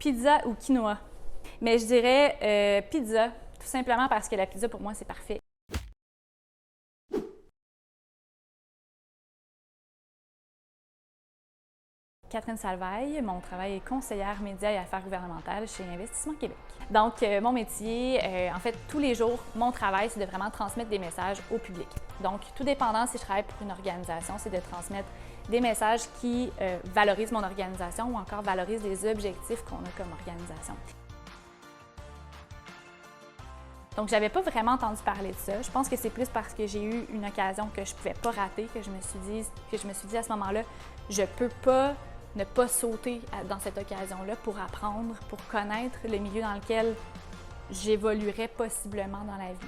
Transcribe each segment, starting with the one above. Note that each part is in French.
pizza ou quinoa? Mais je dirais pizza, tout simplement parce que la pizza, pour moi, c'est parfait. Catherine Salvaille, mon travail est conseillère médias et affaires gouvernementales chez Investissement Québec. Donc, mon métier, en fait, tous les jours, mon travail, c'est de vraiment transmettre des messages au public. Donc, tout dépendant si je travaille pour une organisation, c'est de transmettre des messages qui valorisent mon organisation ou encore valorisent les objectifs qu'on a comme organisation. Donc, j'avais pas vraiment entendu parler de ça. Je pense que c'est plus parce que j'ai eu une occasion que je pouvais pas rater que je me suis dit à ce moment-là, je peux pas ne pas sauter dans cette occasion-là pour apprendre, pour connaître le milieu dans lequel j'évoluerais possiblement dans la vie.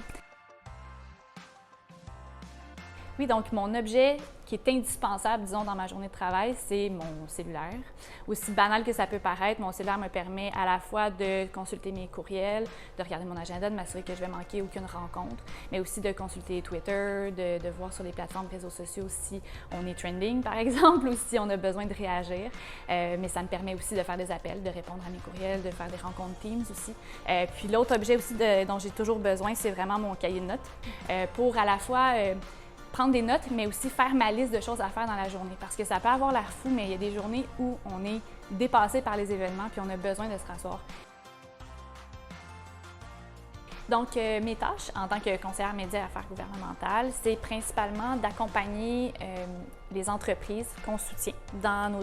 Oui, donc mon objet qui est indispensable, disons, dans ma journée de travail, c'est mon cellulaire. Aussi banal que ça peut paraître, mon cellulaire me permet à la fois de consulter mes courriels, de regarder mon agenda, de m'assurer que je vais manquer aucune rencontre, mais aussi de consulter Twitter, de voir sur les plateformes réseaux sociaux si on est trending, par exemple, ou si on a besoin de réagir. Mais ça me permet aussi de faire des appels, de répondre à mes courriels, de faire des rencontres Teams aussi. Puis l'autre objet aussi dont j'ai toujours besoin, c'est vraiment mon cahier de notes pour à la fois prendre des notes, mais aussi faire ma liste de choses à faire dans la journée. Parce que ça peut avoir l'air fou, mais il y a des journées où on est dépassé par les événements puis on a besoin de se rasseoir. Donc, mes tâches en tant que conseillère médias et affaires gouvernementales, c'est principalement d'accompagner les entreprises qu'on soutient dans nos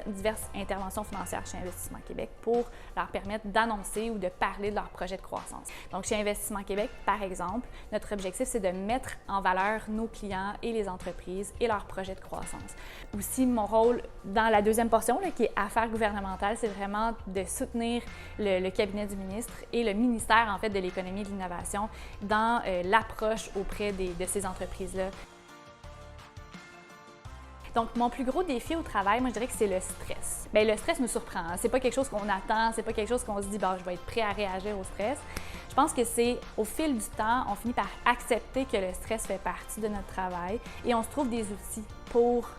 diverses interventions financières chez Investissement Québec pour leur permettre d'annoncer ou de parler de leurs projets de croissance. Donc, chez Investissement Québec, par exemple, notre objectif, c'est de mettre en valeur nos clients et les entreprises et leurs projets de croissance. Aussi, mon rôle dans la deuxième portion, là, qui est affaires gouvernementales, c'est vraiment de soutenir le cabinet du ministre et le ministère, en fait, de l'économie et de l'innovation dans l'approche auprès de ces entreprises-là. Donc, mon plus gros défi au travail, moi, je dirais que c'est le stress. Bien, le stress me surprend. C'est pas quelque chose qu'on attend, c'est pas quelque chose qu'on se dit, je vais être prêt à réagir au stress. Je pense que c'est au fil du temps, on finit par accepter que le stress fait partie de notre travail et on se trouve des outils pour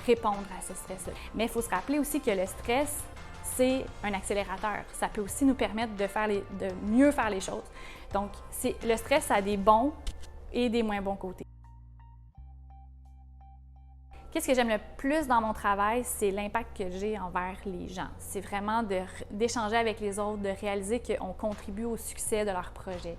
répondre à ce stress-là. Mais il faut se rappeler aussi que le stress, c'est un accélérateur. Ça peut aussi nous permettre de mieux faire les choses. Donc, le stress a des bons et des moins bons côtés. Qu'est-ce que j'aime le plus dans mon travail, c'est l'impact que j'ai envers les gens. C'est vraiment d'échanger avec les autres, de réaliser qu'on contribue au succès de leur projet.